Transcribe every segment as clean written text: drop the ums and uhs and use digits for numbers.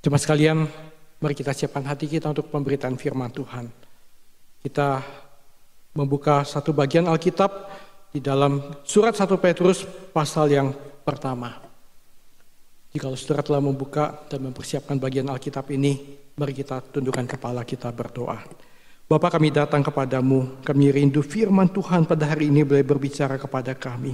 Jemaat sekalian, mari kita siapkan hati kita untuk pemberitaan firman Tuhan. Kita membuka satu bagian Alkitab di dalam surat 1 Petrus pasal yang pertama. Jika saudara telah membuka dan mempersiapkan bagian Alkitab ini, mari kita tundukkan kepala kita berdoa. Bapa, kami datang kepadamu, kami rindu firman Tuhan pada hari ini boleh berbicara kepada kami.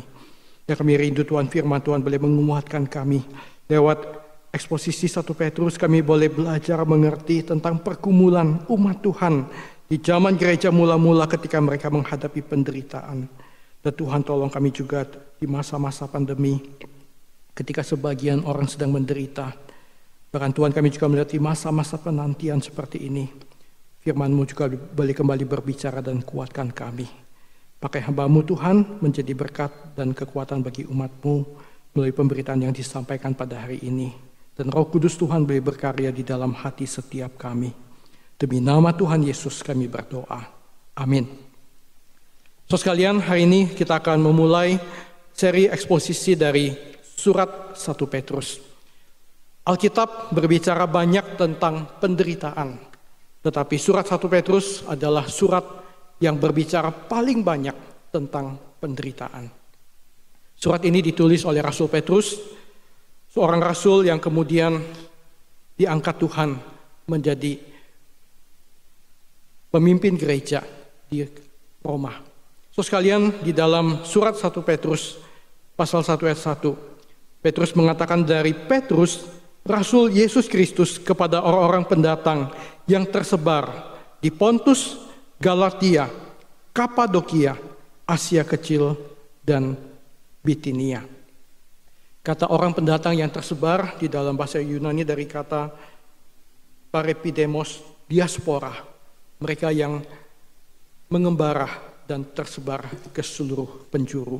Ya, kami rindu Tuhan, firman Tuhan boleh menguatkan kami. Lewat eksposisi 1 Petrus kami boleh belajar mengerti tentang pergumulan umat Tuhan di zaman gereja mula-mula ketika mereka menghadapi penderitaan. Dan Tuhan tolong kami juga di masa-masa pandemi ketika sebagian orang sedang menderita. Bahkan Tuhan, kami juga melihat di masa-masa penantian seperti ini, firman-Mu juga boleh kembali berbicara dan kuatkan kami. Pakai hamba-Mu Tuhan menjadi berkat dan kekuatan bagi umat-Mu melalui pemberitaan yang disampaikan pada hari ini. Dan Roh Kudus Tuhan boleh berkarya di dalam hati setiap kami. Demi nama Tuhan Yesus kami berdoa. Amin. So sekalian, hari ini kita akan memulai seri eksposisi dari surat 1 Petrus. Alkitab berbicara banyak tentang penderitaan. Tetapi surat 1 Petrus adalah surat yang berbicara paling banyak tentang penderitaan. Surat ini ditulis oleh Rasul Petrus, seorang rasul yang kemudian diangkat Tuhan menjadi pemimpin gereja di Roma. So sekalian, di dalam surat 1 Petrus pasal 1 ayat 1, Petrus mengatakan, dari Petrus, Rasul Yesus Kristus, kepada orang-orang pendatang yang tersebar di Pontus, Galatia, Kapadokia, Asia Kecil, dan Bitinia. Kata orang pendatang yang tersebar di dalam bahasa Yunani dari kata parepidemos, diaspora, mereka yang mengembara dan tersebar ke seluruh penjuru.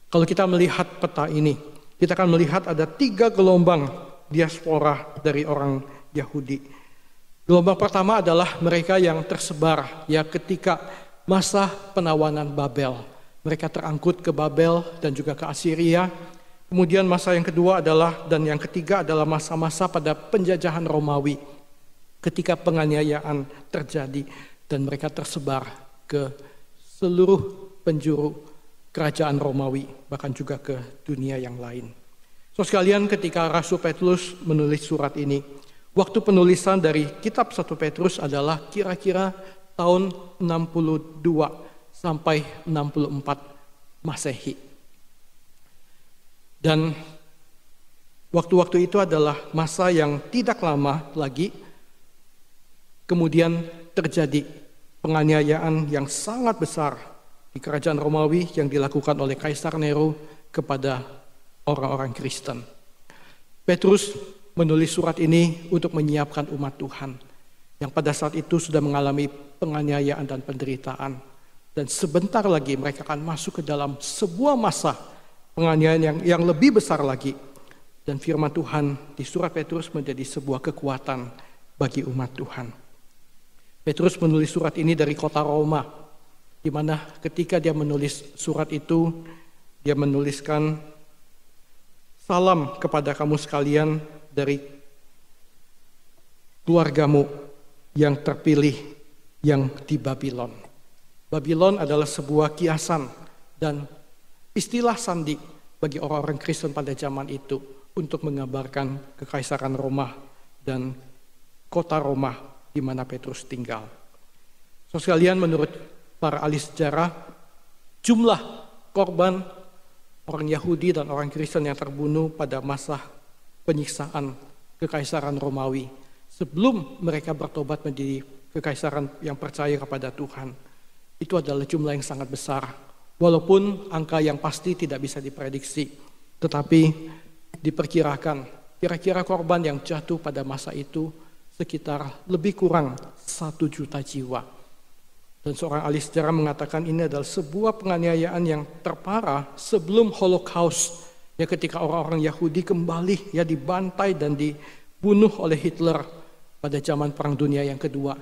Kalau kita melihat peta ini, kita akan melihat ada 3 gelombang diaspora dari orang Yahudi. Gelombang pertama adalah mereka yang tersebar ya ketika masa penawanan Babel. Mereka terangkut ke Babel dan juga ke Assyria. Kemudian masa yang kedua adalah, dan yang ketiga adalah masa-masa pada penjajahan Romawi. Ketika penganiayaan terjadi dan mereka tersebar ke seluruh penjuru kerajaan Romawi, bahkan juga ke dunia yang lain. So sekalian, ketika Rasul Petrus menulis surat ini, waktu penulisan dari kitab 1 Petrus adalah kira-kira tahun 62 sampai 64 Masehi. Dan waktu-waktu itu adalah masa yang tidak lama lagi kemudian terjadi penganiayaan yang sangat besar di kerajaan Romawi yang dilakukan oleh Kaisar Nero kepada orang-orang Kristen. Petrus menulis surat ini untuk menyiapkan umat Tuhan yang pada saat itu sudah mengalami penganiayaan dan penderitaan. Dan sebentar lagi mereka akan masuk ke dalam sebuah masa penganiayaan yang lebih besar lagi. Dan firman Tuhan di surat Petrus menjadi sebuah kekuatan bagi umat Tuhan. Petrus menulis surat ini dari kota Roma, di mana ketika dia menulis surat itu, dia menuliskan, salam kepada kamu sekalian dari keluargamu yang terpilih yang di Babylon. Babylon adalah sebuah kiasan dan istilah sandi bagi orang-orang Kristen pada zaman itu untuk menggambarkan kekaisaran Roma dan kota Roma di mana Petrus tinggal. So sekalian, menurut para ahli sejarah, jumlah korban orang Yahudi dan orang Kristen yang terbunuh pada masa penyiksaan kekaisaran Romawi sebelum mereka bertobat menjadi kekaisaran yang percaya kepada Tuhan, itu adalah jumlah yang sangat besar. Walaupun angka yang pasti tidak bisa diprediksi, tetapi diperkirakan kira-kira korban yang jatuh pada masa itu sekitar lebih kurang 1 juta jiwa. Dan seorang ahli sejarah mengatakan ini adalah sebuah penganiayaan yang terparah sebelum Holocaust, ya ketika orang-orang Yahudi kembali ya dibantai dan dibunuh oleh Hitler pada zaman Perang Dunia yang kedua.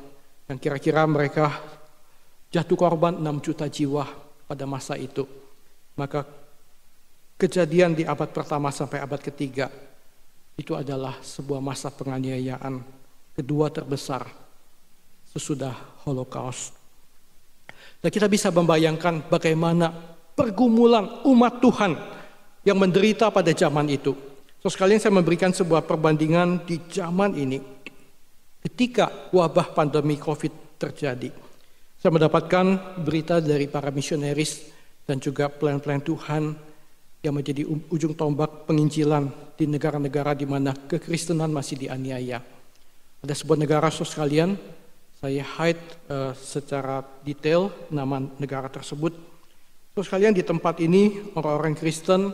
Yang kira-kira mereka jatuh korban 6 juta jiwa pada masa itu. Maka kejadian di abad pertama sampai abad ketiga itu adalah sebuah masa penganiayaan kedua terbesar sesudah Holocaust. Dan kita bisa membayangkan bagaimana pergumulan umat Tuhan yang menderita pada zaman itu. So sekalian saya memberikan sebuah perbandingan di zaman ini. Ketika wabah pandemi COVID terjadi, saya mendapatkan berita dari para misionaris dan juga pelayan-pelayan Tuhan yang menjadi ujung tombak penginjilan di negara-negara di mana kekristenan masih dianiaya. Ada sebuah negara, saudara sekalian, saya hide secara detail nama negara tersebut. Saudara sekalian, di tempat ini orang-orang Kristen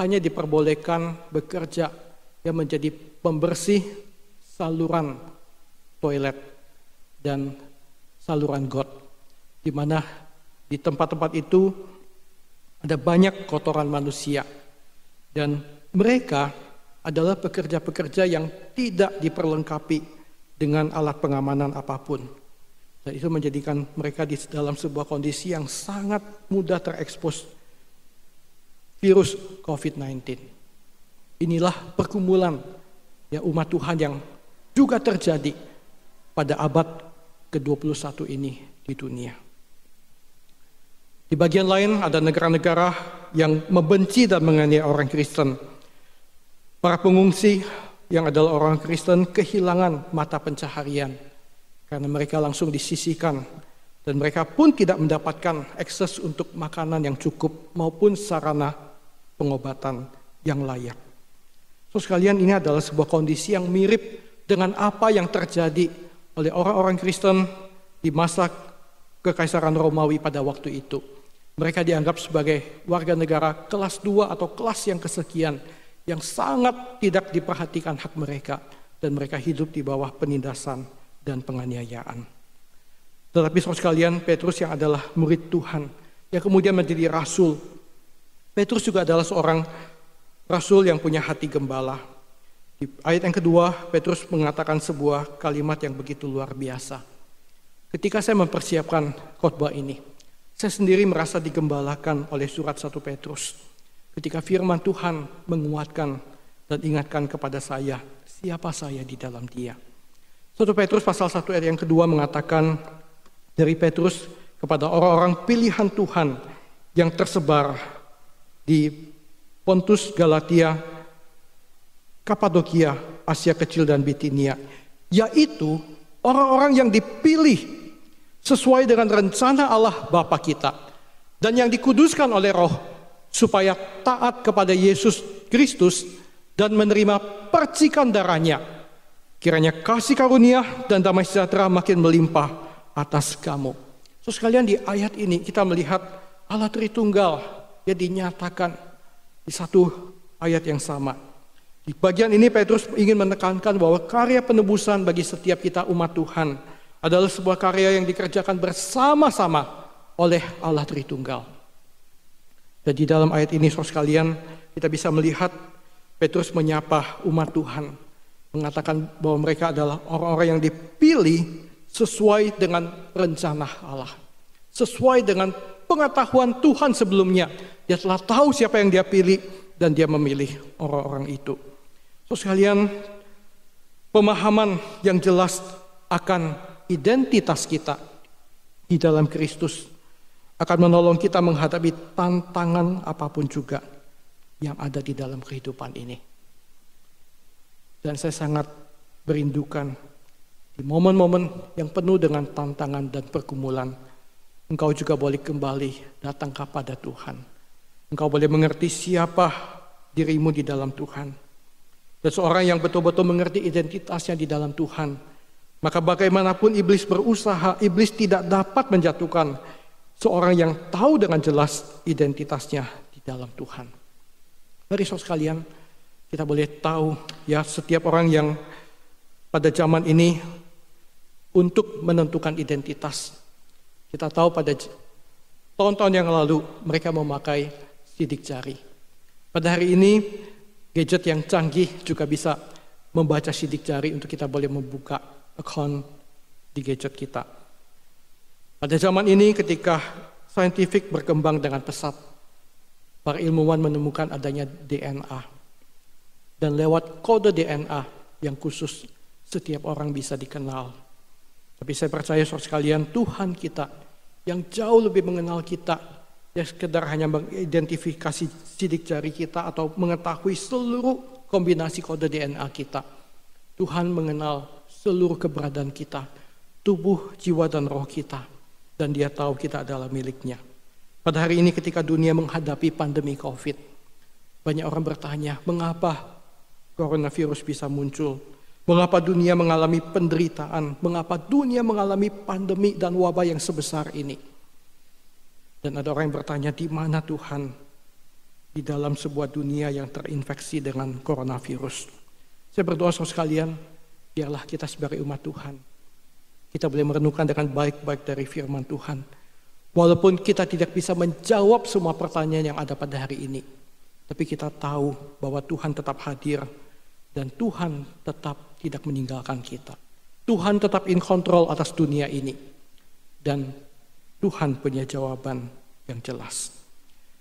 hanya diperbolehkan bekerja yang menjadi pembersih saluran toilet dan saluran got, di mana di tempat-tempat itu ada banyak kotoran manusia, dan mereka adalah pekerja-pekerja yang tidak diperlengkapi dengan alat pengamanan apapun. Dan itu menjadikan mereka di dalam sebuah kondisi yang sangat mudah terekspos virus COVID-19. Inilah pergumulan ya umat Tuhan yang juga terjadi pada abad ke-21 ini di dunia. Di bagian lain ada negara-negara yang membenci dan menganiaya orang Kristen. Para pengungsi yang adalah orang Kristen kehilangan mata pencaharian karena mereka langsung disisihkan dan mereka pun tidak mendapatkan akses untuk makanan yang cukup maupun sarana pengobatan yang layak. So sekalian, ini adalah sebuah kondisi yang mirip dengan apa yang terjadi oleh orang-orang Kristen di masa Kekaisaran Romawi pada waktu itu. Mereka dianggap sebagai warga negara kelas 2 atau kelas yang kesekian yang sangat tidak diperhatikan hak mereka, dan mereka hidup di bawah penindasan dan penganiayaan. Tetapi saudara sekalian, Petrus yang adalah murid Tuhan, yang kemudian menjadi rasul. Petrus juga adalah seorang rasul yang punya hati gembala. Di ayat yang kedua, Petrus mengatakan sebuah kalimat yang begitu luar biasa. Ketika saya mempersiapkan khotbah ini, saya sendiri merasa digembalakan oleh surat 1 Petrus. Ketika firman Tuhan menguatkan dan ingatkan kepada saya, siapa saya di dalam Dia. 1 Petrus pasal 1 ayat yang kedua mengatakan dari Petrus kepada orang-orang pilihan Tuhan yang tersebar di Pontus, Galatia, Kapadokia, Asia Kecil dan Bitinia, yaitu orang-orang yang dipilih sesuai dengan rencana Allah Bapa kita dan yang dikuduskan oleh Roh supaya taat kepada Yesus Kristus dan menerima percikan darahnya. Kiranya kasih karunia dan damai sejahtera makin melimpah atas kamu. So sekalian, di ayat ini kita melihat Allah Tritunggal yang dinyatakan di satu ayat yang sama. Di bagian ini Petrus ingin menekankan bahwa karya penebusan bagi setiap kita umat Tuhan adalah sebuah karya yang dikerjakan bersama-sama oleh Allah Tritunggal. Dan di dalam ayat ini, saudara sekalian, kita bisa melihat Petrus menyapa umat Tuhan, mengatakan bahwa mereka adalah orang-orang yang dipilih sesuai dengan rencana Allah, sesuai dengan pengetahuan Tuhan sebelumnya. Dia telah tahu siapa yang dia pilih dan dia memilih orang-orang itu. Saudara sekalian, pemahaman yang jelas akan identitas kita di dalam Kristus akan menolong kita menghadapi tantangan apapun juga yang ada di dalam kehidupan ini. Dan saya sangat merindukan di momen-momen yang penuh dengan tantangan dan pergumulan, engkau juga boleh kembali datang kepada Tuhan. Engkau boleh mengerti siapa dirimu di dalam Tuhan. Dan seorang yang betul-betul mengerti identitasnya di dalam Tuhan, maka bagaimanapun iblis berusaha, iblis tidak dapat menjatuhkan seorang yang tahu dengan jelas identitasnya di dalam Tuhan. Mari saudara sekalian, kita boleh tahu ya, setiap orang yang pada zaman ini untuk menentukan identitas. Kita tahu pada tahun-tahun yang lalu mereka memakai sidik jari. Pada hari ini gadget yang canggih juga bisa membaca sidik jari untuk kita boleh membuka akun di gadget kita. Pada zaman ini ketika saintifik berkembang dengan pesat, para ilmuwan menemukan adanya DNA. dan lewat kode DNA yang khusus setiap orang bisa dikenal. Tapi saya percaya saudara sekalian, Tuhan kita yang jauh lebih mengenal kita, ya sekedar hanya mengidentifikasi sidik jari kita atau mengetahui seluruh kombinasi kode DNA kita. Tuhan mengenal seluruh keberadaan kita, tubuh, jiwa, dan roh kita. Dan Dia tahu kita adalah miliknya. Pada hari ini ketika dunia menghadapi pandemi COVID, banyak orang bertanya, mengapa coronavirus bisa muncul? Mengapa dunia mengalami penderitaan? Mengapa dunia mengalami pandemi dan wabah yang sebesar ini? Dan ada orang yang bertanya, di mana Tuhan di dalam sebuah dunia yang terinfeksi dengan coronavirus? Saya berdoa saudara sekalian, biarlah kita sebagai umat Tuhan, kita boleh merenungkan dengan baik-baik dari firman Tuhan. Walaupun kita tidak bisa menjawab semua pertanyaan yang ada pada hari ini, tapi kita tahu bahwa Tuhan tetap hadir dan Tuhan tetap tidak meninggalkan kita. Tuhan tetap in control atas dunia ini dan Tuhan punya jawaban yang jelas.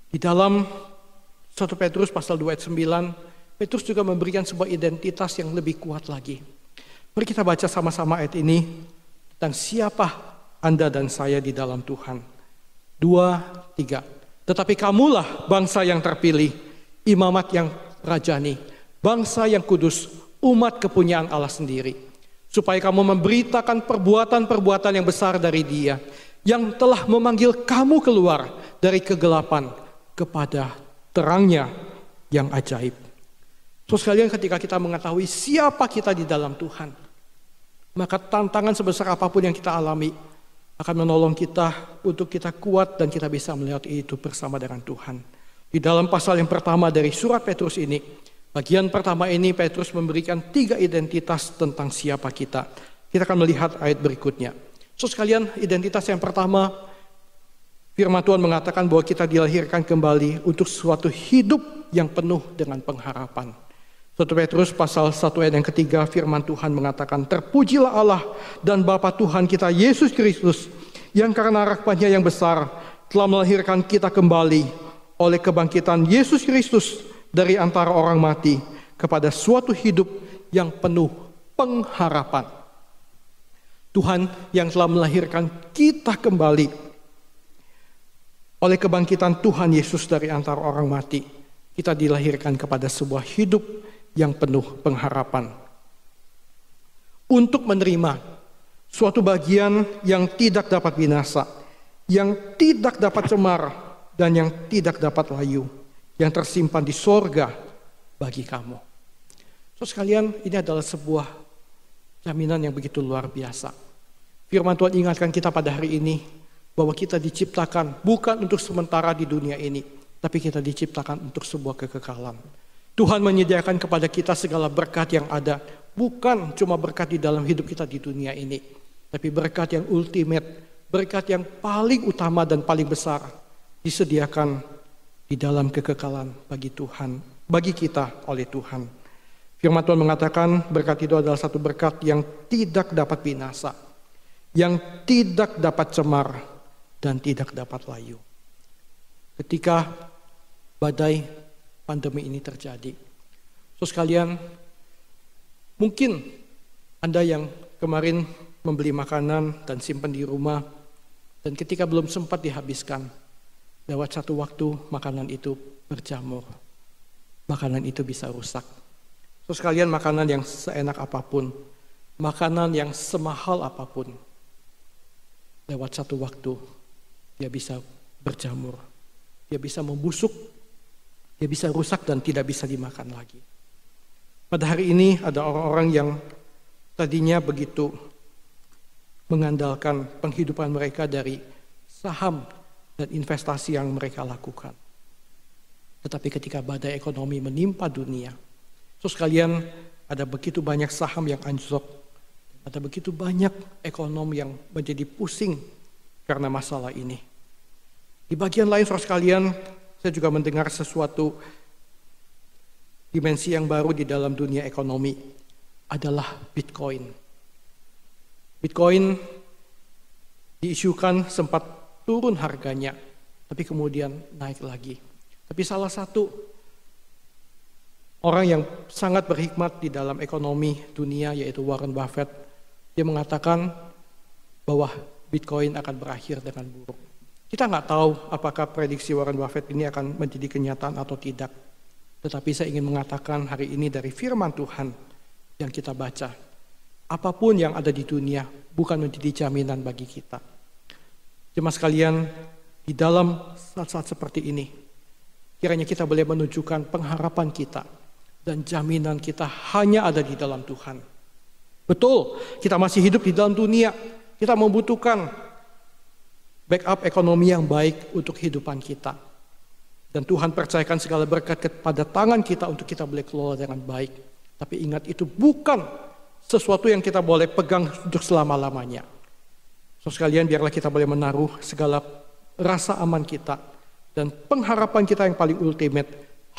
Di dalam 1 Petrus pasal 2 ayat 9, Petrus juga memberikan sebuah identitas yang lebih kuat lagi. Mari kita baca sama-sama ayat ini tentang siapa Anda dan saya di dalam Tuhan. 2, 3. Tetapi kamulah bangsa yang terpilih, imamat yang rajani, bangsa yang kudus, umat kepunyaan Allah sendiri. Supaya kamu memberitakan perbuatan-perbuatan yang besar dari Dia, yang telah memanggil kamu keluar dari kegelapan kepada terangnya yang ajaib. So sekalian, ketika kita mengetahui siapa kita di dalam Tuhan, maka tantangan sebesar apapun yang kita alami akan menolong kita untuk kita kuat dan kita bisa melihat itu bersama dengan Tuhan. Di dalam pasal yang pertama dari surat Petrus ini, bagian pertama ini Petrus memberikan 3 identitas tentang siapa kita. Kita akan melihat ayat berikutnya. So sekalian, identitas yang pertama, firman Tuhan mengatakan bahwa kita dilahirkan kembali untuk suatu hidup yang penuh dengan pengharapan. 1 Petrus pasal 1 ayat yang ketiga, firman Tuhan mengatakan, terpujilah Allah dan Bapa Tuhan kita Yesus Kristus, yang karena rahmat-Nya yang besar telah melahirkan kita kembali oleh kebangkitan Yesus Kristus dari antara orang mati kepada suatu hidup yang penuh pengharapan. Tuhan yang telah melahirkan kita kembali oleh kebangkitan Tuhan Yesus dari antara orang mati. Kita dilahirkan kepada sebuah hidup yang penuh pengharapan. Untuk menerima suatu bagian yang tidak dapat binasa, yang tidak dapat cemar, dan yang tidak dapat layu, yang tersimpan di sorga bagi kamu. So sekalian, ini adalah sebuah jaminan yang begitu luar biasa. Firman Tuhan ingatkan kita pada hari ini bahwa kita diciptakan bukan untuk sementara di dunia ini, tapi kita diciptakan untuk sebuah kekekalan. Tuhan menyediakan kepada kita segala berkat yang ada, bukan cuma berkat di dalam hidup kita di dunia ini, tapi berkat yang ultimate, berkat yang paling utama dan paling besar disediakan di dalam kekekalan bagi Tuhan, bagi kita oleh Tuhan. Firman Tuhan mengatakan berkat itu adalah satu berkat yang tidak dapat binasa, yang tidak dapat cemar, dan tidak dapat layu. Ketika badai pandemi ini terjadi, so sekalian, mungkin Anda yang kemarin membeli makanan dan simpan di rumah, dan ketika belum sempat dihabiskan, lewat satu waktu makanan itu berjamur, makanan itu bisa rusak. So sekalian, makanan yang seenak apapun, makanan yang semahal apapun, lewat satu waktu dia bisa berjamur, dia bisa membusuk, dia bisa rusak dan tidak bisa dimakan lagi. Pada hari ini ada orang-orang yang tadinya begitu mengandalkan penghidupan mereka dari saham dan investasi yang mereka lakukan. Tetapi ketika badai ekonomi menimpa dunia, so sekalian, ada begitu banyak saham yang anjlok, ada begitu banyak ekonomi yang menjadi pusing karena masalah ini. Di bagian lain, saudara sekalian, saya juga mendengar sesuatu dimensi yang baru di dalam dunia ekonomi adalah Bitcoin. Bitcoin diisukan sempat turun harganya, tapi kemudian naik lagi. Tapi salah satu orang yang sangat berhikmat di dalam ekonomi dunia, yaitu Warren Buffett. Dia mengatakan bahwa Bitcoin akan berakhir dengan buruk. Kita nggak tahu apakah prediksi Warren Buffett ini akan menjadi kenyataan atau tidak. Tetapi saya ingin mengatakan hari ini dari firman Tuhan yang kita baca, apapun yang ada di dunia bukan menjadi jaminan bagi kita. Jemaat sekalian, di dalam saat-saat seperti ini, kiranya kita boleh menunjukkan pengharapan kita dan jaminan kita hanya ada di dalam Tuhan. Betul, kita masih hidup di dalam dunia, kita membutuhkan backup ekonomi yang baik untuk kehidupan kita. Dan Tuhan percayakan segala berkat kepada tangan kita untuk kita boleh kelola dengan baik. Tapi ingat, itu bukan sesuatu yang kita boleh pegang untuk selama-lamanya. So sekalian, biarlah kita boleh menaruh segala rasa aman kita dan pengharapan kita yang paling ultimate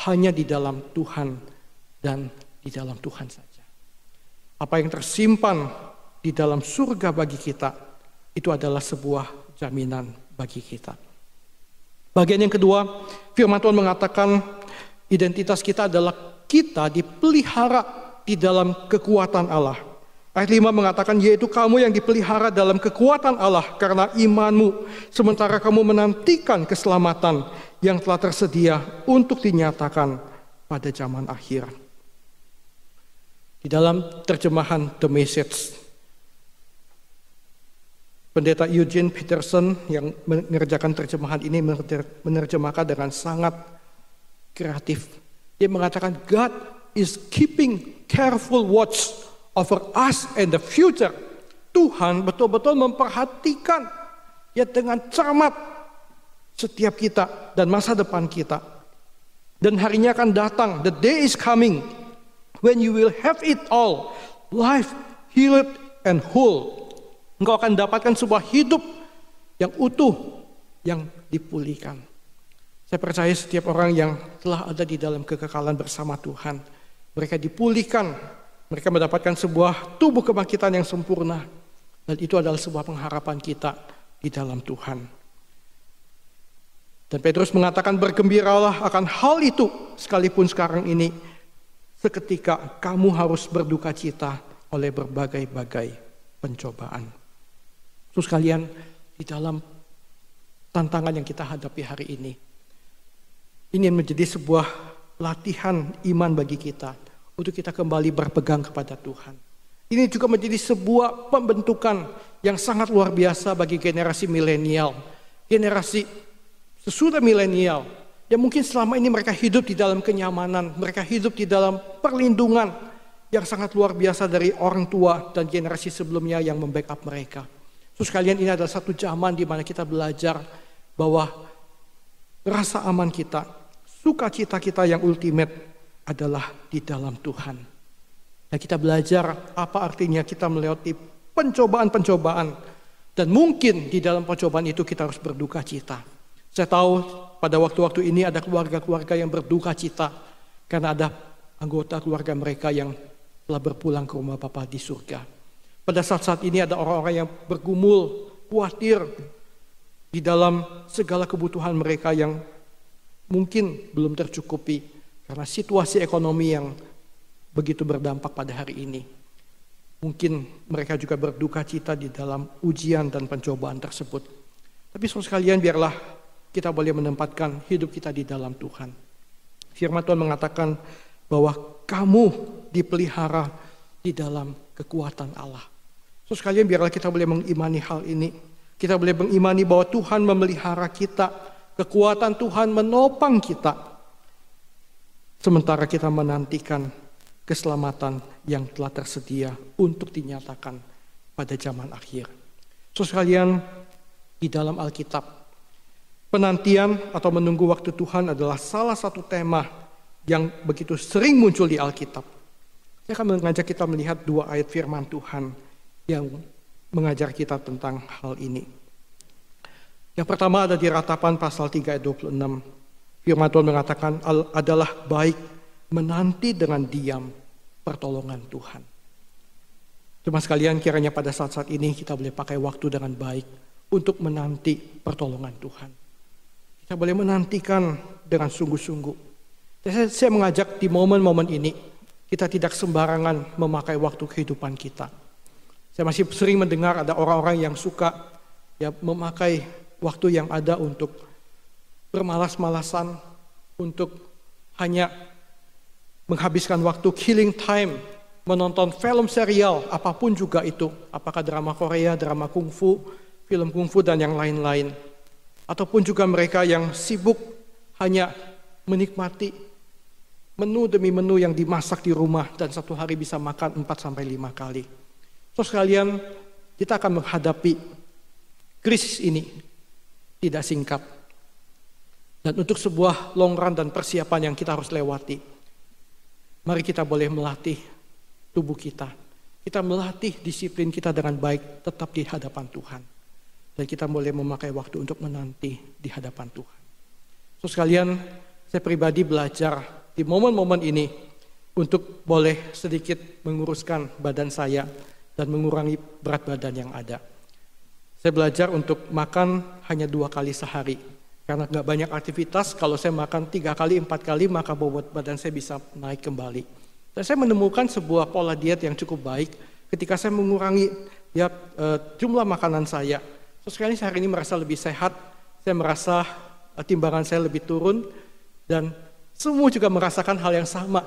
hanya di dalam Tuhan dan di dalam Tuhan saja. Apa yang tersimpan di dalam surga bagi kita, itu adalah sebuah jaminan bagi kita. Bagian yang kedua, firman Tuhan mengatakan identitas kita adalah kita dipelihara di dalam kekuatan Allah. Ayat 5 mengatakan, yaitu kamu yang dipelihara dalam kekuatan Allah karena imanmu, sementara kamu menantikan keselamatan yang telah tersedia untuk dinyatakan pada zaman akhir. Di dalam terjemahan The Message, Pendeta Eugene Peterson yang mengerjakan terjemahan ini menerjemahkan dengan sangat kreatif. Dia mengatakan, God is keeping careful watch over us and the future. Tuhan betul-betul memperhatikan ya dengan cermat setiap kita dan masa depan kita. Dan harinya akan datang, the day is coming when you will have it all, life, healed and whole. Engkau akan dapatkan sebuah hidup yang utuh, yang dipulihkan. Saya percaya setiap orang yang telah ada di dalam kekekalan bersama Tuhan, mereka dipulihkan, mereka mendapatkan sebuah tubuh kebangkitan yang sempurna. Dan itu adalah sebuah pengharapan kita di dalam Tuhan. Dan Petrus mengatakan, bergembiralah akan hal itu, sekalipun sekarang ini, seketika kamu harus berduka cita oleh berbagai-bagai pencobaan. Terus kalian, di dalam tantangan yang kita hadapi hari ini menjadi sebuah latihan iman bagi kita untuk kita kembali berpegang kepada Tuhan. Ini juga menjadi sebuah pembentukan yang sangat luar biasa bagi generasi milenial, generasi sesudah milenial yang mungkin selama ini mereka hidup di dalam kenyamanan, mereka hidup di dalam perlindungan yang sangat luar biasa dari orang tua dan generasi sebelumnya yang membackup mereka. Terus kalian, ini adalah satu zaman di mana kita belajar bahwa rasa aman kita, sukacita kita yang ultimate adalah di dalam Tuhan. Dan kita belajar apa artinya kita melewati pencobaan-pencobaan. Dan mungkin di dalam pencobaan itu kita harus berduka cita. Saya tahu pada waktu-waktu ini ada keluarga-keluarga yang berduka cita karena ada anggota keluarga mereka yang telah berpulang ke rumah Bapa di surga. Pada saat-saat ini ada orang-orang yang bergumul, khawatir di dalam segala kebutuhan mereka yang mungkin belum tercukupi karena situasi ekonomi yang begitu berdampak pada hari ini. Mungkin mereka juga berduka cita di dalam ujian dan pencobaan tersebut. Tapi saudara sekalian, biarlah kita boleh menempatkan hidup kita di dalam Tuhan. Firman Tuhan mengatakan bahwa kamu dipelihara di dalam kekuatan Allah. So sekalian, biarlah kita boleh mengimani hal ini. Kita boleh mengimani bahwa Tuhan memelihara kita. Kekuatan Tuhan menopang kita. Sementara kita menantikan keselamatan yang telah tersedia untuk dinyatakan pada zaman akhir. So sekalian, di dalam Alkitab, penantian atau menunggu waktu Tuhan adalah salah satu tema yang begitu sering muncul di Alkitab. Saya akan mengajak kita melihat dua ayat firman Tuhan yang mengajar kita tentang hal ini. Yang pertama ada di Ratapan pasal 3 ayat 26. Firman Tuhan mengatakan adalah baik menanti dengan diam pertolongan Tuhan. Cuma sekalian, kiranya pada saat-saat ini kita boleh pakai waktu dengan baik untuk menanti pertolongan Tuhan. Kita boleh menantikan dengan sungguh-sungguh. Saya mengajak di momen-momen ini, kita tidak sembarangan memakai waktu kehidupan kita. Saya masih sering mendengar ada orang-orang yang suka memakai waktu yang ada untuk bermalas-malasan, untuk hanya menghabiskan waktu killing time, menonton film serial, apapun juga itu. Apakah drama Korea, drama kungfu, film kungfu dan yang lain-lain. Ataupun juga mereka yang sibuk hanya menikmati menu demi menu yang dimasak di rumah dan satu hari bisa makan 4-5 kali. So sekalian, kita akan menghadapi krisis ini tidak singkat. Dan untuk sebuah long run dan persiapan yang kita harus lewati, mari kita boleh melatih tubuh kita. Kita melatih disiplin kita dengan baik tetap di hadapan Tuhan. Dan kita boleh memakai waktu untuk menanti di hadapan Tuhan. So sekalian, saya pribadi belajar di momen-momen ini untuk boleh sedikit menguruskan badan saya dan mengurangi berat badan yang ada. Saya belajar untuk makan hanya 2 kali sehari. Karena nggak banyak aktivitas, kalau saya makan 3 kali, 4 kali, maka bobot badan saya bisa naik kembali. Dan saya menemukan sebuah pola diet yang cukup baik ketika saya mengurangi jumlah makanan saya. Terus sekali hari ini merasa lebih sehat, saya merasa timbangan saya lebih turun, dan semua juga merasakan hal yang sama.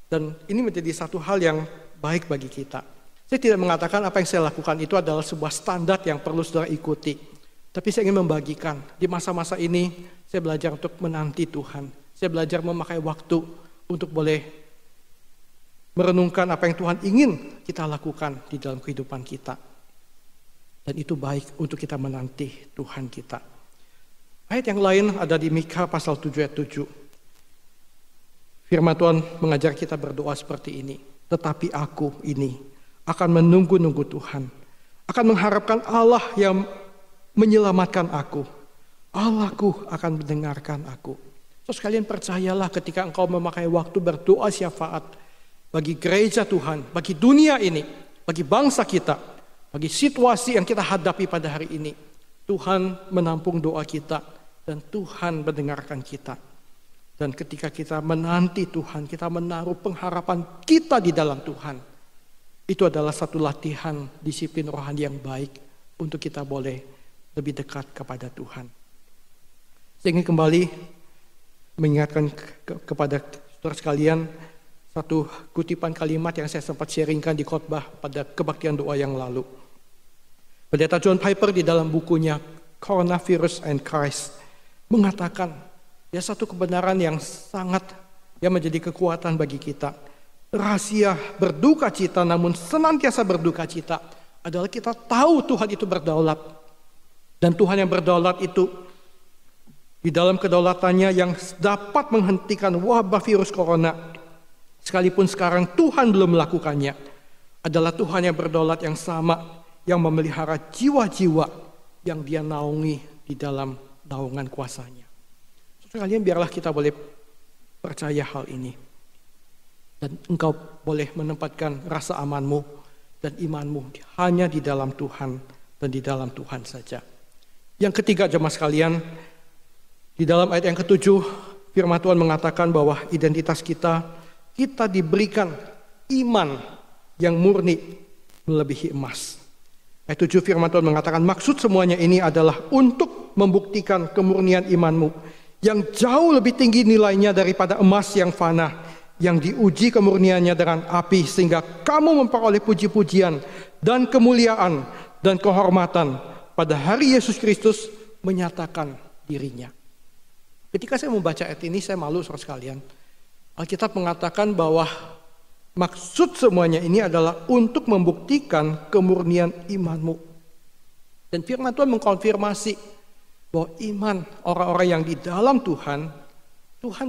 Dan ini menjadi satu hal yang baik bagi kita. Saya tidak mengatakan apa yang saya lakukan itu adalah sebuah standar yang perlu saudara ikuti. Tapi saya ingin membagikan, di masa-masa ini saya belajar untuk menanti Tuhan. Saya belajar memakai waktu untuk boleh merenungkan apa yang Tuhan ingin kita lakukan di dalam kehidupan kita. Dan itu baik untuk kita menanti Tuhan kita. Ayat yang lain ada di Mikha pasal 7 ayat 7. Firman Tuhan mengajar kita berdoa seperti ini. Tetapi aku ini akan menunggu-nunggu Tuhan. Akan mengharapkan Allah yang menyelamatkan aku. Allahku akan mendengarkan aku. Terus kalian percayalah ketika engkau memakai waktu berdoa syafaat bagi gereja Tuhan, bagi dunia ini, bagi bangsa kita, bagi situasi yang kita hadapi pada hari ini. Tuhan menampung doa kita dan Tuhan mendengarkan kita. Dan ketika kita menanti Tuhan, kita menaruh pengharapan kita di dalam Tuhan. Itu adalah satu latihan disiplin rohani yang baik untuk kita boleh lebih dekat kepada Tuhan. Saya ingin kembali mengingatkan kepada saudara sekalian satu kutipan kalimat yang saya sempat sharingkan di khotbah pada kebaktian doa yang lalu. Pendeta John Piper di dalam bukunya Coronavirus and Christ mengatakan satu kebenaran yang sangat menjadi kekuatan bagi kita. Rahasia berduka cita namun senantiasa berduka cita adalah kita tahu Tuhan itu berdaulat. Dan Tuhan yang berdaulat itu di dalam kedaulatannya yang dapat menghentikan wabah virus corona. Sekalipun sekarang Tuhan belum melakukannya. Adalah Tuhan yang berdaulat yang sama yang memelihara jiwa-jiwa yang Dia naungi di dalam naungan kuasanya. Kalian biarlah kita boleh percaya hal ini. Dan engkau boleh menempatkan rasa amanmu dan imanmu hanya di dalam Tuhan dan di dalam Tuhan saja. Yang ketiga jemaat sekalian, di dalam ayat yang ke-7 firman Tuhan mengatakan bahwa identitas kita diberikan iman yang murni melebihi emas. Ayat 7 firman Tuhan mengatakan maksud semuanya ini adalah untuk membuktikan kemurnian imanmu yang jauh lebih tinggi nilainya daripada emas yang fana, yang diuji kemurniannya dengan api, sehingga kamu memperoleh puji-pujian dan kemuliaan dan kehormatan pada hari Yesus Kristus menyatakan dirinya. Ketika saya membaca ayat ini, saya malu saudara sekalian. Alkitab mengatakan bahwa maksud semuanya ini adalah untuk membuktikan kemurnian imanmu. Dan firman Tuhan mengkonfirmasi bahwa iman orang-orang yang di dalam Tuhan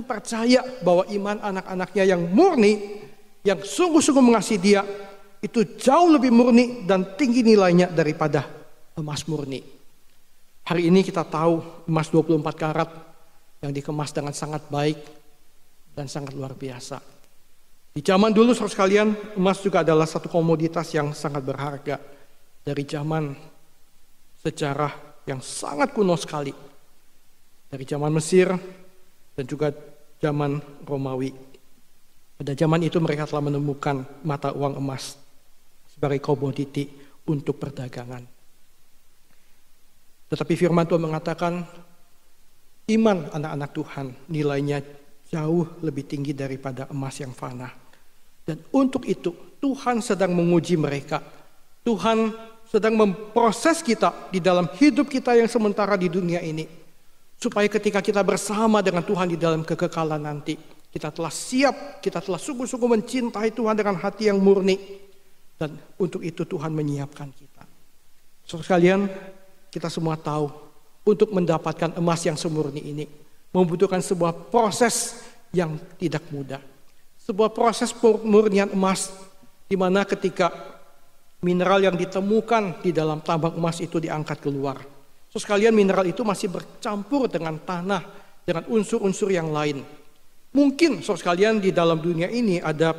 percaya bahwa iman anak-anaknya yang murni, yang sungguh-sungguh mengasihi Dia, itu jauh lebih murni dan tinggi nilainya daripada emas murni. Hari ini kita tahu emas 24 karat yang dikemas dengan sangat baik dan sangat luar biasa. Di zaman dulu saudara sekalian, emas juga adalah satu komoditas yang sangat berharga. Dari zaman sejarah yang sangat kuno sekali. Dari zaman Mesir dan juga zaman Romawi. Pada zaman itu mereka telah menemukan mata uang emas sebagai komoditi untuk perdagangan. Tetapi firman Tuhan mengatakan iman anak-anak Tuhan nilainya jauh lebih tinggi daripada emas yang fana. Dan untuk itu Tuhan sedang menguji mereka. Tuhan sedang memproses kita di dalam hidup kita yang sementara di dunia ini. Supaya ketika kita bersama dengan Tuhan di dalam kekekalan nanti, kita telah siap, kita telah sungguh-sungguh mencintai Tuhan dengan hati yang murni. Dan untuk itu Tuhan menyiapkan kita. Saudara sekalian, kita semua tahu untuk mendapatkan emas yang semurni ini membutuhkan sebuah proses yang tidak mudah. Sebuah proses pemurnian emas di mana ketika mineral yang ditemukan di dalam tambang emas itu diangkat keluar. Sekalian mineral itu masih bercampur dengan tanah, dengan unsur-unsur yang lain. Mungkin sekalian di dalam dunia ini ada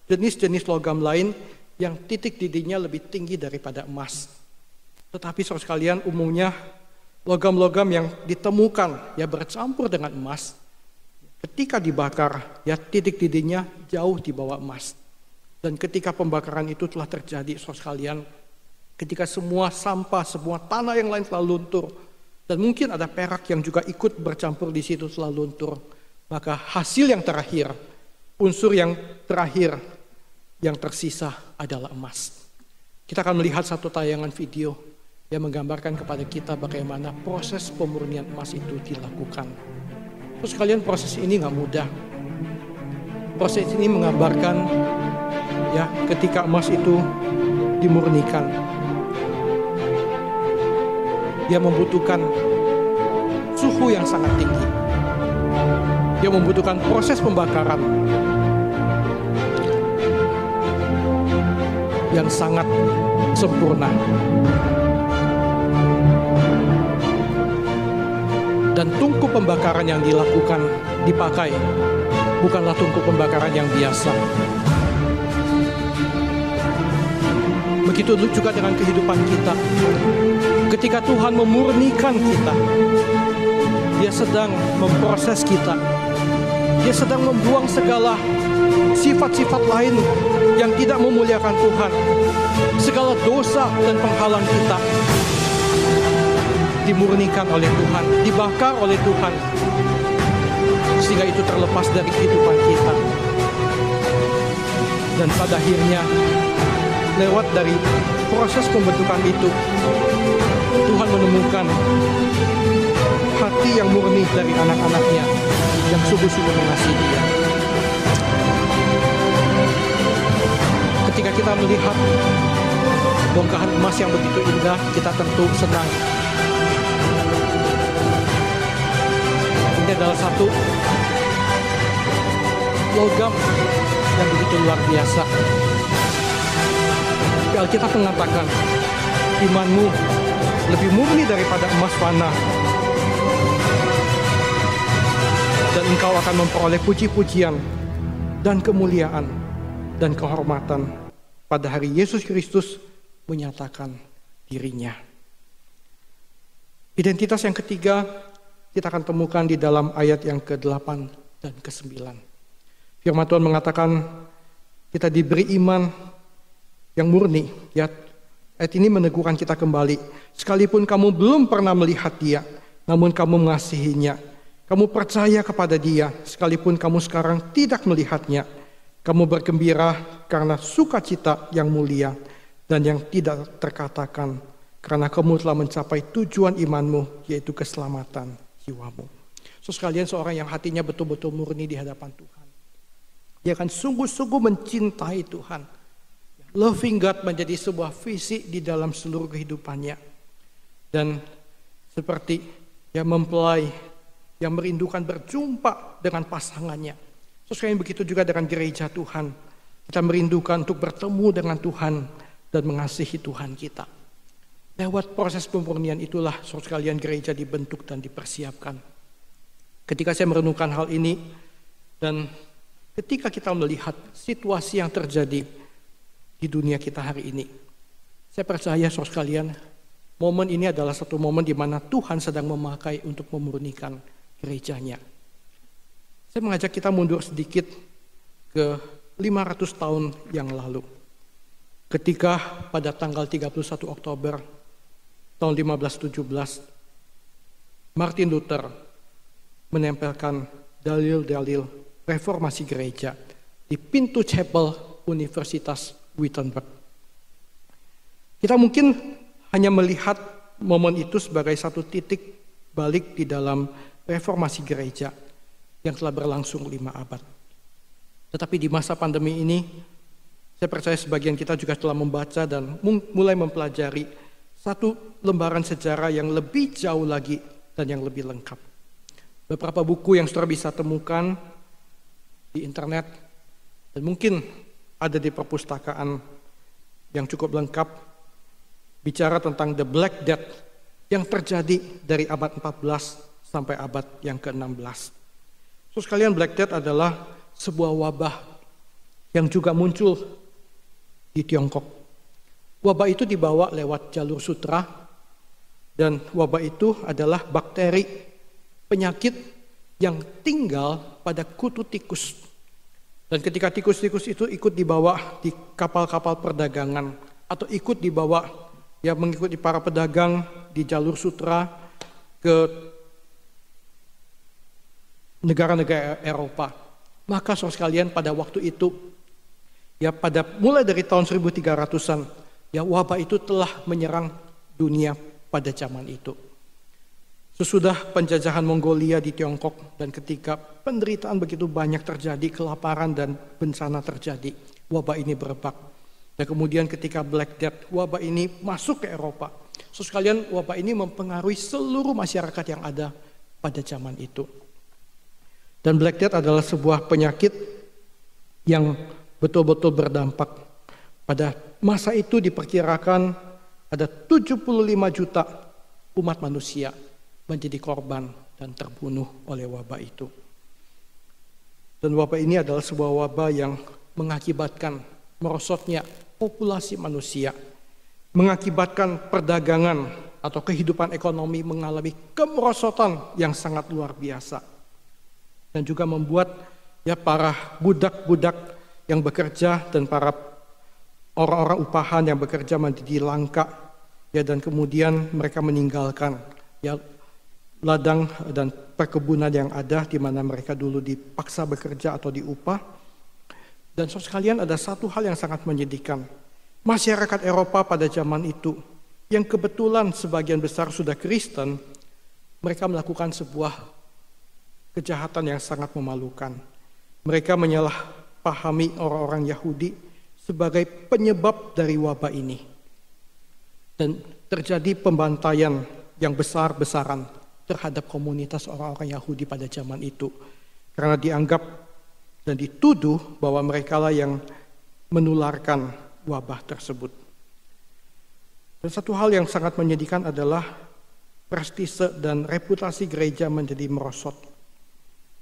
jenis-jenis logam lain yang titik didihnya lebih tinggi daripada emas. Tetapi sekalian umumnya logam-logam yang ditemukan ya bercampur dengan emas, ketika dibakar ya titik didihnya jauh di bawah emas. Dan ketika pembakaran itu telah terjadi sekalian, ketika semua sampah, semua tanah yang lain telah luntur, dan mungkin ada perak yang juga ikut bercampur di situ telah luntur, maka hasil yang terakhir, unsur yang terakhir yang tersisa adalah emas. Kita akan melihat satu tayangan video yang menggambarkan kepada kita bagaimana proses pemurnian emas itu dilakukan. Terus kalian proses ini nggak mudah. Proses ini menggambarkan ya ketika emas itu dimurnikan, dia membutuhkan suhu yang sangat tinggi. Dia membutuhkan proses pembakaran yang sangat sempurna. Dan tungku pembakaran yang dipakai bukanlah tungku pembakaran yang biasa. Begitu juga dengan kehidupan kita. Ketika Tuhan memurnikan kita, Dia sedang memproses kita. Dia sedang membuang segala sifat-sifat lain yang tidak memuliakan Tuhan. Segala dosa dan penghalang kita dimurnikan oleh Tuhan, dibakar oleh Tuhan, sehingga itu terlepas dari kehidupan kita. Dan pada akhirnya, lewat dari proses pembentukan itu, Tuhan menemukan hati yang murni dari anak-anaknya yang sungguh-sungguh mengasihi Dia. Ketika kita melihat bongkahan emas yang begitu indah, kita tentu senang. Ini adalah satu logam yang begitu luar biasa. Alkitab mengatakan, imanmu lebih murni daripada emas fana, dan engkau akan memperoleh puji-pujian dan kemuliaan dan kehormatan pada hari Yesus Kristus menyatakan dirinya. Identitas yang ketiga kita akan temukan di dalam ayat yang ke-8 dan ke-9. Firman Tuhan mengatakan kita diberi iman yang murni. Ya, ayat ini meneguhkan kita kembali. Sekalipun kamu belum pernah melihat Dia, namun kamu mengasihinya. Kamu percaya kepada Dia, sekalipun kamu sekarang tidak melihatnya. Kamu bergembira karena sukacita yang mulia dan yang tidak terkatakan, karena kamu telah mencapai tujuan imanmu, yaitu keselamatan jiwamu. So sekalian, seorang yang hatinya betul-betul murni di hadapan Tuhan, dia akan sungguh-sungguh mencintai Tuhan. Loving God menjadi sebuah visi di dalam seluruh kehidupannya. Dan seperti yang mempelai yang merindukan berjumpa dengan pasangannya. Sesuai begitu juga dengan gereja Tuhan. Kita merindukan untuk bertemu dengan Tuhan dan mengasihi Tuhan kita. Lewat proses pemurnian itulah saudara sekalian gereja dibentuk dan dipersiapkan. Ketika saya merenungkan hal ini dan ketika kita melihat situasi yang terjadi di dunia kita hari ini, saya percaya saudara sekalian, momen ini adalah satu momen di mana Tuhan sedang memakai untuk memurnikan gerejanya. Saya mengajak kita mundur sedikit ke 500 tahun yang lalu. Ketika pada tanggal 31 Oktober tahun 1517, Martin Luther menempelkan dalil-dalil reformasi gereja di pintu chapel Universitas Wittenberg. Kita mungkin hanya melihat momen itu sebagai satu titik balik di dalam reformasi gereja yang telah berlangsung 5 abad. Tetapi di masa pandemi ini, saya percaya sebagian kita juga telah membaca dan mulai mempelajari satu lembaran sejarah yang lebih jauh lagi dan yang lebih lengkap. Beberapa buku yang saudara bisa temukan di internet dan mungkin ada di perpustakaan yang cukup lengkap bicara tentang The Black Death yang terjadi dari abad 14 sampai abad yang ke-16. So sekalian, Black Death adalah sebuah wabah yang juga muncul di Tiongkok. Wabah itu dibawa lewat jalur sutra dan wabah itu adalah bakteri penyakit yang tinggal pada kutu tikus. Dan ketika tikus-tikus itu ikut dibawa di kapal-kapal perdagangan atau ikut dibawa mengikuti para pedagang di jalur sutra ke negara-negara Eropa. Maka saudara sekalian, pada waktu itu, pada mulai dari tahun 1300-an, wabah itu telah menyerang dunia pada zaman itu. Sesudah penjajahan Mongolia di Tiongkok dan ketika penderitaan begitu banyak terjadi, kelaparan dan bencana terjadi, wabah ini berebak. Dan kemudian ketika Black Death, wabah ini masuk ke Eropa. Saudara sekalian, wabah ini mempengaruhi seluruh masyarakat yang ada pada zaman itu. Dan Black Death adalah sebuah penyakit yang betul-betul berdampak. Pada masa itu diperkirakan ada 75 juta umat manusia menjadi korban dan terbunuh oleh wabah itu. Dan wabah ini adalah sebuah wabah yang mengakibatkan merosotnya populasi manusia, mengakibatkan perdagangan atau kehidupan ekonomi mengalami kemerosotan yang sangat luar biasa. Dan juga membuat para budak-budak yang bekerja dan para orang-orang upahan yang bekerja menjadi langka, dan kemudian mereka meninggalkan ladang dan perkebunan yang ada di mana mereka dulu dipaksa bekerja atau diupah. Dan saudara sekalian, ada satu hal yang sangat menyedihkan. Masyarakat Eropa pada zaman itu yang kebetulan sebagian besar sudah Kristen, mereka melakukan sebuah kejahatan yang sangat memalukan. Mereka menyalahpahami orang-orang Yahudi sebagai penyebab dari wabah ini. Dan terjadi pembantaian yang besar-besaran terhadap komunitas orang-orang Yahudi pada zaman itu. Karena dianggap dan dituduh bahwa merekalah yang menularkan wabah tersebut. Dan satu hal yang sangat menyedihkan adalah prestise dan reputasi gereja menjadi merosot.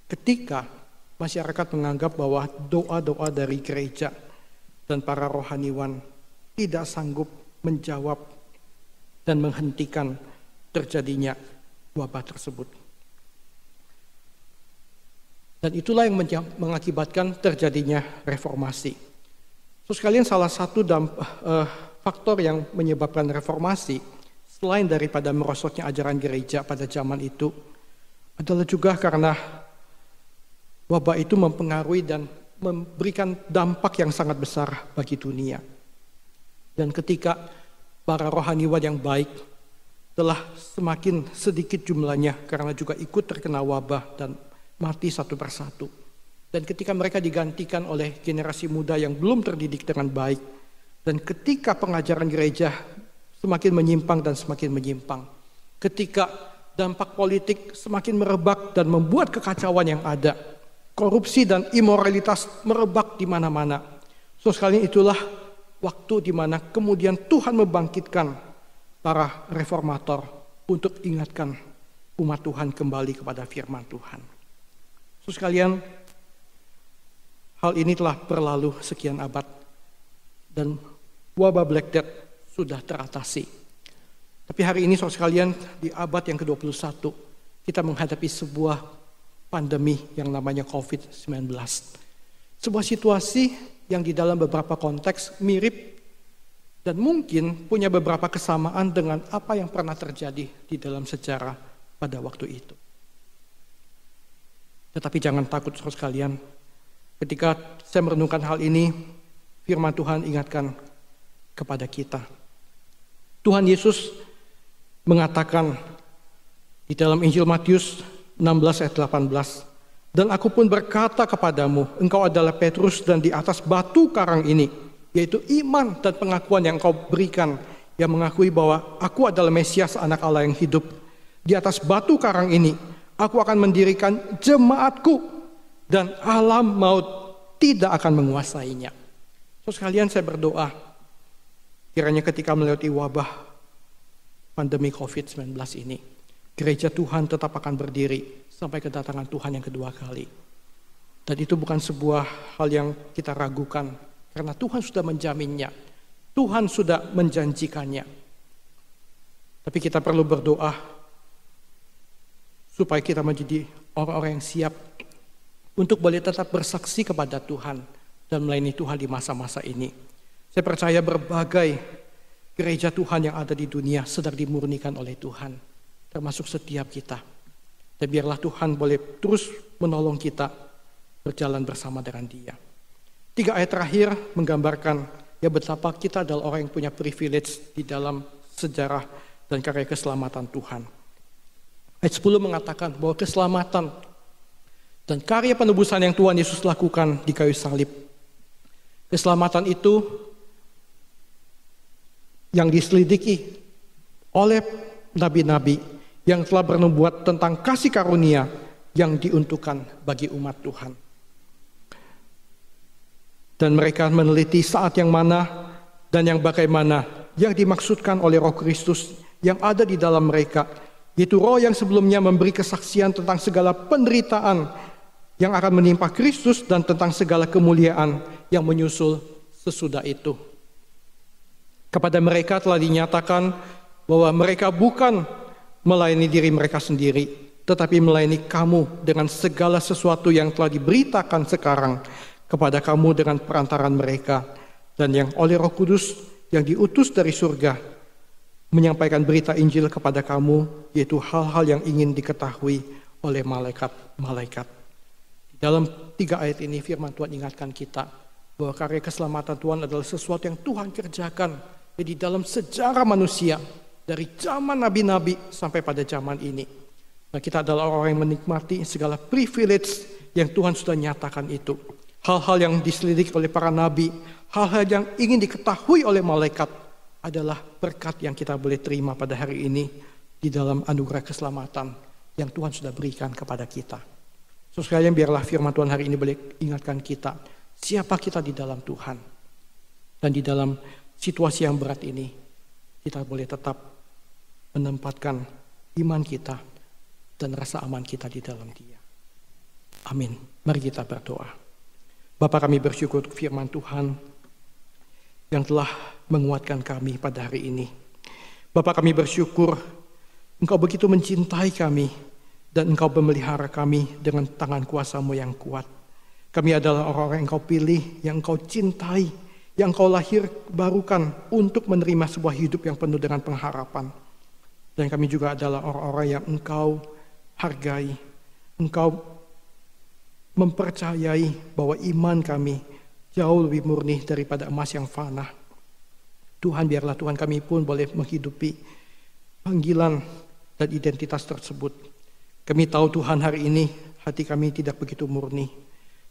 Ketika masyarakat menganggap bahwa doa-doa dari gereja dan para rohaniwan tidak sanggup menjawab dan menghentikan terjadinya wabah tersebut. Dan itulah yang mengakibatkan terjadinya reformasi. Terus kalian, salah satu faktor yang menyebabkan reformasi selain daripada merosotnya ajaran gereja pada zaman itu adalah juga karena wabah itu mempengaruhi dan memberikan dampak yang sangat besar bagi dunia. Dan ketika para rohaniwan yang baik telah semakin sedikit jumlahnya karena juga ikut terkena wabah dan mati satu persatu. Dan ketika mereka digantikan oleh generasi muda yang belum terdidik dengan baik. Dan ketika pengajaran gereja semakin menyimpang dan semakin menyimpang. Ketika dampak politik semakin merebak dan membuat kekacauan yang ada. Korupsi dan imoralitas merebak di mana-mana. So sekali itulah waktu di mana kemudian Tuhan membangkitkan para reformator untuk ingatkan umat Tuhan kembali kepada firman Tuhan. So sekalian, hal ini telah berlalu sekian abad dan wabah Black Death sudah teratasi. Tapi hari ini saudara sekalian, di abad yang ke-21 kita menghadapi sebuah pandemi yang namanya COVID-19. Sebuah situasi yang di dalam beberapa konteks mirip dan mungkin punya beberapa kesamaan dengan apa yang pernah terjadi di dalam sejarah pada waktu itu. Tetapi jangan takut saudara sekalian, ketika saya merenungkan hal ini, firman Tuhan ingatkan kepada kita. Tuhan Yesus mengatakan di dalam Injil Matius 16 ayat 18, dan aku pun berkata kepadamu, engkau adalah Petrus dan di atas batu karang ini, yaitu iman dan pengakuan yang engkau berikan, yang mengakui bahwa aku adalah Mesias anak Allah yang hidup. Di atas batu karang ini, aku akan mendirikan jemaatku dan alam maut tidak akan menguasainya. So sekalian saya berdoa, kiranya ketika melewati wabah pandemi COVID-19 ini, gereja Tuhan tetap akan berdiri sampai kedatangan Tuhan yang kedua kali. Dan itu bukan sebuah hal yang kita ragukan, karena Tuhan sudah menjaminnya. Tuhan sudah menjanjikannya. Tapi kita perlu berdoa supaya kita menjadi orang-orang yang siap untuk boleh tetap bersaksi kepada Tuhan dan melayani Tuhan di masa-masa ini. Saya percaya berbagai gereja Tuhan yang ada di dunia sedang dimurnikan oleh Tuhan, termasuk setiap kita. Dan biarlah Tuhan boleh terus menolong kita berjalan bersama dengan Dia. 3 ayat terakhir menggambarkan ya betapa kita adalah orang yang punya privilege di dalam sejarah dan karya keselamatan Tuhan. Ayat 10 mengatakan bahwa keselamatan dan karya penebusan yang Tuhan Yesus lakukan di kayu salib. Keselamatan itu yang diselidiki oleh nabi-nabi yang telah bernubuat tentang kasih karunia yang diuntukkan bagi umat Tuhan. Dan mereka meneliti saat yang mana dan yang bagaimana yang dimaksudkan oleh Roh Kristus yang ada di dalam mereka, yaitu Roh yang sebelumnya memberi kesaksian tentang segala penderitaan yang akan menimpa Kristus dan tentang segala kemuliaan yang menyusul sesudah itu. Kepada mereka telah dinyatakan bahwa mereka bukan melayani diri mereka sendiri, tetapi melayani kamu dengan segala sesuatu yang telah diberitakan sekarang kepada kamu dengan perantaran mereka, dan yang oleh Roh Kudus yang diutus dari surga menyampaikan berita Injil kepada kamu, yaitu hal-hal yang ingin diketahui oleh malaikat-malaikat. Dalam 3 ayat ini firman Tuhan ingatkan kita bahwa karya keselamatan Tuhan adalah sesuatu yang Tuhan kerjakan di dalam sejarah manusia, dari zaman nabi-nabi sampai pada zaman ini. Nah, kita adalah orang yang menikmati segala privilege yang Tuhan sudah nyatakan itu. Hal-hal yang diselidiki oleh para nabi, hal-hal yang ingin diketahui oleh malaikat adalah berkat yang kita boleh terima pada hari ini di dalam anugerah keselamatan yang Tuhan sudah berikan kepada kita. So sekalian biarlah firman Tuhan hari ini boleh ingatkan kita, siapa kita di dalam Tuhan. Dan di dalam situasi yang berat ini, kita boleh tetap menempatkan iman kita dan rasa aman kita di dalam Dia. Amin. Mari kita berdoa. Bapa, kami bersyukur untuk firman Tuhan yang telah menguatkan kami pada hari ini. Bapa, kami bersyukur Engkau begitu mencintai kami dan Engkau memelihara kami dengan tangan kuasa-Mu yang kuat. Kami adalah orang-orang yang Engkau pilih, yang Engkau cintai, yang Engkau lahir barukan untuk menerima sebuah hidup yang penuh dengan pengharapan. Dan kami juga adalah orang-orang yang Engkau hargai, Engkau mempercayai bahwa iman kami jauh lebih murni daripada emas yang fana. Tuhan, biarlah Tuhan kami pun boleh menghidupi panggilan dan identitas tersebut. Kami tahu Tuhan hari ini hati kami tidak begitu murni.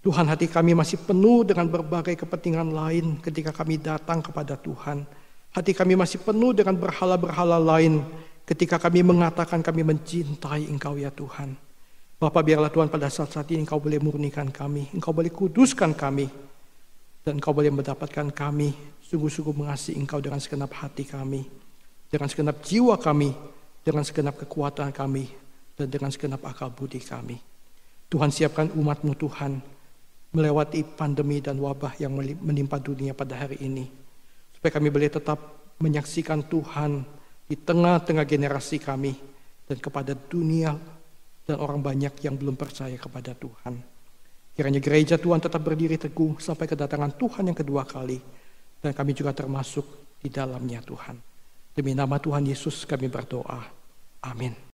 Tuhan, hati kami masih penuh dengan berbagai kepentingan lain ketika kami datang kepada Tuhan. Hati kami masih penuh dengan berhala-berhala lain ketika kami mengatakan kami mencintai Engkau ya Tuhan. Bapa, biarlah Tuhan pada saat-saat ini Engkau boleh murnikan kami, Engkau boleh kuduskan kami, dan Engkau boleh mendapatkan kami sungguh-sungguh mengasihi Engkau dengan segenap hati kami, dengan segenap jiwa kami, dengan segenap kekuatan kami, dan dengan segenap akal budi kami. Tuhan, siapkan umat-Mu Tuhan melewati pandemi dan wabah yang menimpa dunia pada hari ini, supaya kami boleh tetap menyaksikan Tuhan di tengah-tengah generasi kami dan kepada dunia dan orang banyak yang belum percaya kepada Tuhan. Kiranya gereja Tuhan tetap berdiri teguh sampai kedatangan Tuhan yang kedua kali. Dan kami juga termasuk di dalamnya Tuhan. Demi nama Tuhan Yesus kami berdoa. Amin.